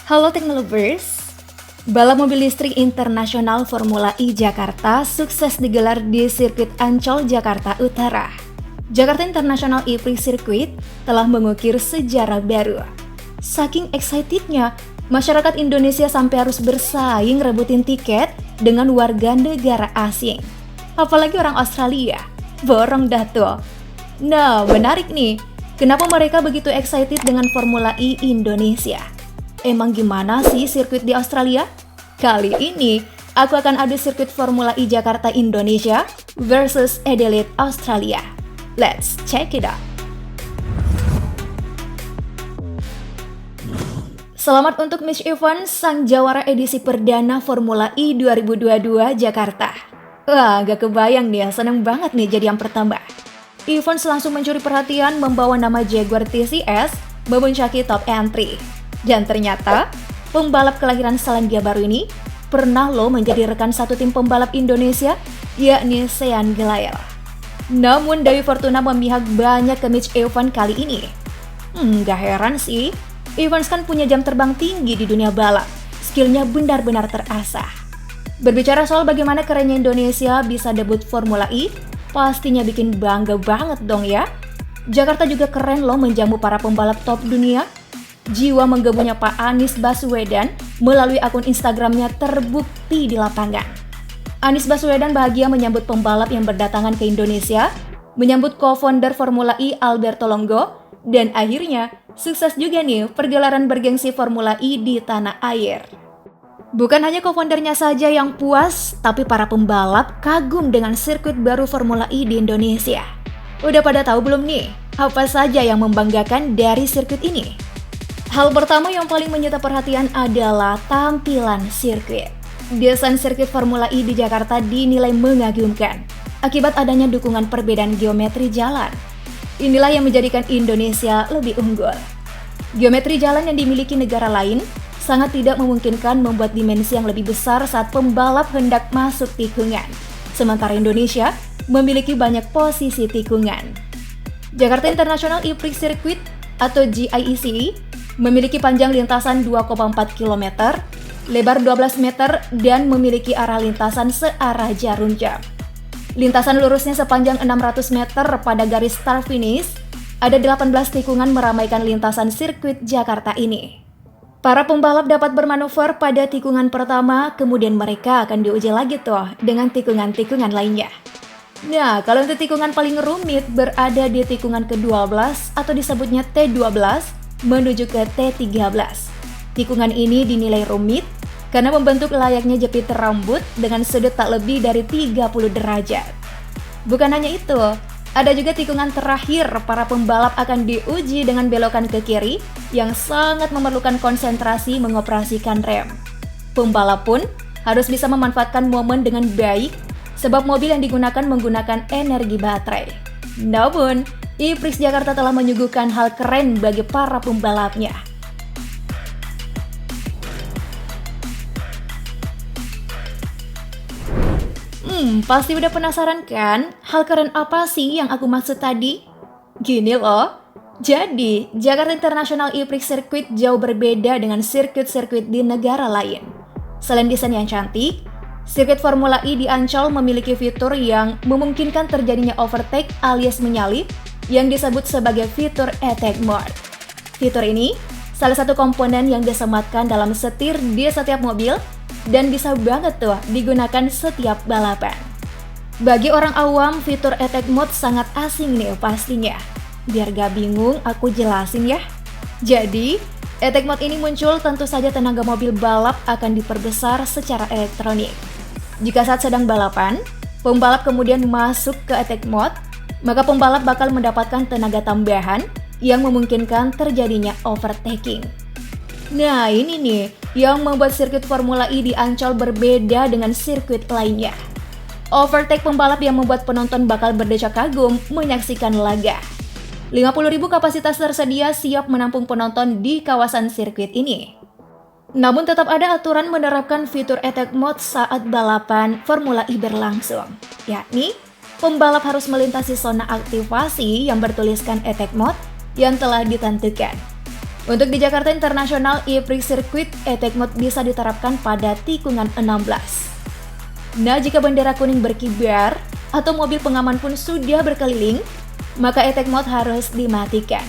Halo Teknolovers, balap mobil listrik internasional Formula E Jakarta sukses digelar di sirkuit Ancol, Jakarta Utara. Jakarta International E-Prix Circuit telah mengukir sejarah baru. Saking excitednya, masyarakat Indonesia sampai harus bersaing rebutin tiket dengan warga negara asing. Apalagi orang Australia, borong dah tuh. Nah, menarik nih, kenapa mereka begitu excited dengan Formula E Indonesia? Emang gimana sih sirkuit di Australia? Kali ini, aku akan adu sirkuit Formula E Jakarta Indonesia versus Adelaide Australia. Let's check it out. Selamat untuk Mitch Evans, sang jawara edisi perdana Formula E 2022 Jakarta. Wah, gak kebayang nih, seneng banget nih jadi yang pertama. Evans langsung mencuri perhatian membawa nama Jaguar TCS memuncaki top entry. Dan ternyata, pembalap kelahiran Selandia Baru ini pernah loh menjadi rekan satu tim pembalap Indonesia, yakni Sean Gelael. Namun Dewi Fortuna memihak banyak ke Mitch Evans kali ini. Gak heran sih, Evans kan punya jam terbang tinggi di dunia balap. Skillnya benar-benar terasah. Berbicara soal bagaimana kerennya Indonesia bisa debut Formula E, pastinya bikin bangga banget dong ya. Jakarta juga keren loh menjamu para pembalap top dunia. Jiwa menggebunya Pak Anies Baswedan melalui akun Instagramnya terbukti di lapangan. Anies Baswedan bahagia menyambut pembalap yang berdatangan ke Indonesia, menyambut co-founder Formula E Alberto Longo, dan akhirnya sukses juga nih pergelaran bergengsi Formula E di tanah air. Bukan hanya co-foundernya saja yang puas, tapi para pembalap kagum dengan sirkuit baru Formula E di Indonesia. Udah pada tahu belum nih, apa saja yang membanggakan dari sirkuit ini? Hal pertama yang paling menyita perhatian adalah tampilan sirkuit. Desain sirkuit Formula E di Jakarta dinilai mengagumkan akibat adanya dukungan perbedaan geometri jalan. Inilah yang menjadikan Indonesia lebih unggul. Geometri jalan yang dimiliki negara lain sangat tidak memungkinkan membuat dimensi yang lebih besar saat pembalap hendak masuk tikungan. Sementara Indonesia memiliki banyak posisi tikungan. Jakarta International E-Prix Circuit atau GIEC memiliki panjang lintasan 2,4 km, lebar 12 meter, dan memiliki arah lintasan searah jarum jam. Lintasan lurusnya sepanjang 600 meter pada garis start finish. Ada 18 tikungan meramaikan lintasan sirkuit Jakarta ini. Para pembalap dapat bermanuver pada tikungan pertama, kemudian mereka akan diuji lagi tuh dengan tikungan-tikungan lainnya. Nah, kalau untuk tikungan paling rumit berada di tikungan ke-12 atau disebutnya T12 menuju ke T13. Tikungan ini dinilai rumit karena membentuk layaknya jepit rambut dengan sudut tak lebih dari 30 derajat. Bukan hanya itu, ada juga tikungan terakhir para pembalap akan diuji dengan belokan ke kiri yang sangat memerlukan konsentrasi mengoperasikan rem. Pembalap pun harus bisa memanfaatkan momen dengan baik sebab mobil yang digunakan menggunakan energi baterai. Namun, E-Prix Jakarta telah menyuguhkan hal keren bagi para pembalapnya. Pasti udah penasaran kan? Hal keren apa sih yang aku maksud tadi? Gini loh. Jadi, Jakarta International E-Prix Circuit jauh berbeda dengan sirkuit-sirkuit di negara lain. Selain desain yang cantik, sirkuit Formula E di Ancol memiliki fitur yang memungkinkan terjadinya overtake alias menyalip yang disebut sebagai fitur Attack Mode. Fitur ini salah satu komponen yang disematkan dalam setir di setiap mobil dan bisa banget tuh digunakan setiap balapan. Bagi orang awam, fitur Attack Mode sangat asing nih pastinya. Biar gak bingung, aku jelasin ya. Jadi, Attack Mode ini muncul tentu saja tenaga mobil balap akan diperbesar secara elektronik. Jika saat sedang balapan, pembalap kemudian masuk ke Attack Mode, maka pembalap bakal mendapatkan tenaga tambahan yang memungkinkan terjadinya overtaking. Nah, ini nih yang membuat sirkuit Formula E di Ancol berbeda dengan sirkuit lainnya. Overtake pembalap yang membuat penonton bakal berdecak kagum menyaksikan laga. 50.000 kapasitas tersedia siap menampung penonton di kawasan sirkuit ini. Namun tetap ada aturan menerapkan fitur Attack Mode saat balapan Formula E berlangsung, yakni pembalap harus melintasi zona aktivasi yang bertuliskan Attack Mode yang telah ditentukan. Untuk di Jakarta International E-Prix Circuit, attack mode bisa diterapkan pada tikungan 16. Nah, jika bendera kuning berkibar atau mobil pengaman pun sudah berkeliling, maka attack mode harus dimatikan.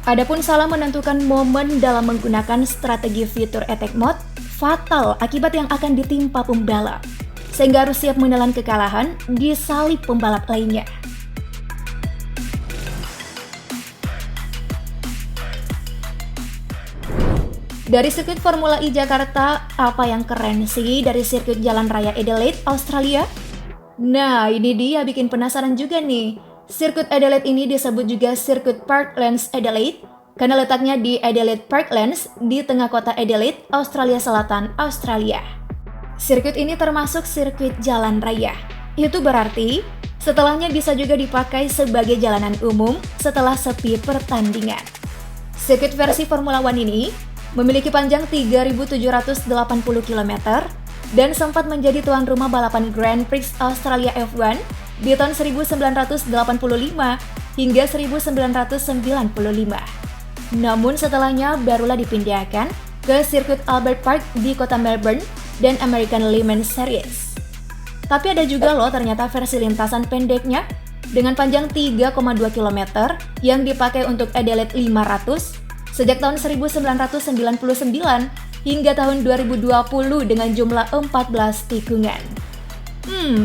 Adapun salah menentukan momen dalam menggunakan strategi fitur attack mode, fatal akibat yang akan ditimpa pembalap, sehingga harus siap menelan kekalahan di salib pembalap lainnya. Dari sirkuit Formula E Jakarta, apa yang keren sih dari sirkuit Jalan Raya Adelaide, Australia? Nah, ini dia bikin penasaran juga nih. Sirkuit Adelaide ini disebut juga sirkuit Parklands Adelaide karena letaknya di Adelaide Parklands di tengah kota Adelaide, Australia Selatan, Australia. Sirkuit ini termasuk sirkuit jalan raya. Itu berarti setelahnya bisa juga dipakai sebagai jalanan umum setelah sepi pertandingan. Sirkuit versi Formula One ini memiliki panjang 3.780 km dan sempat menjadi tuan rumah balapan Grand Prix Australia F1 di tahun 1985 hingga 1995. Namun setelahnya barulah dipindahkan ke sirkuit Albert Park di kota Melbourne dan American Le Mans Series. Tapi ada juga loh ternyata versi lintasan pendeknya dengan panjang 3,2 km yang dipakai untuk Adelaide 500 sejak tahun 1999 hingga tahun 2020 dengan jumlah 14 tikungan.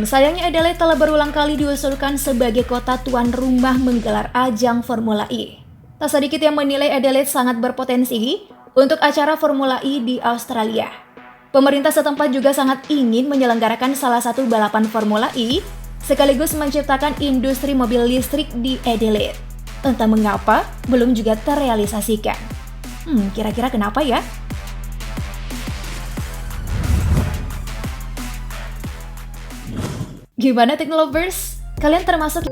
Sayangnya Adelaide telah berulang kali diusulkan sebagai kota tuan rumah menggelar ajang Formula E. Tak sedikit yang menilai Adelaide sangat berpotensi untuk acara Formula E di Australia. Pemerintah setempat juga sangat ingin menyelenggarakan salah satu balapan Formula E sekaligus menciptakan industri mobil listrik di Adelaide. Entah mengapa, belum juga terrealisasikan. Kira-kira kenapa ya? Gimana Teknolovers? Kalian termasuk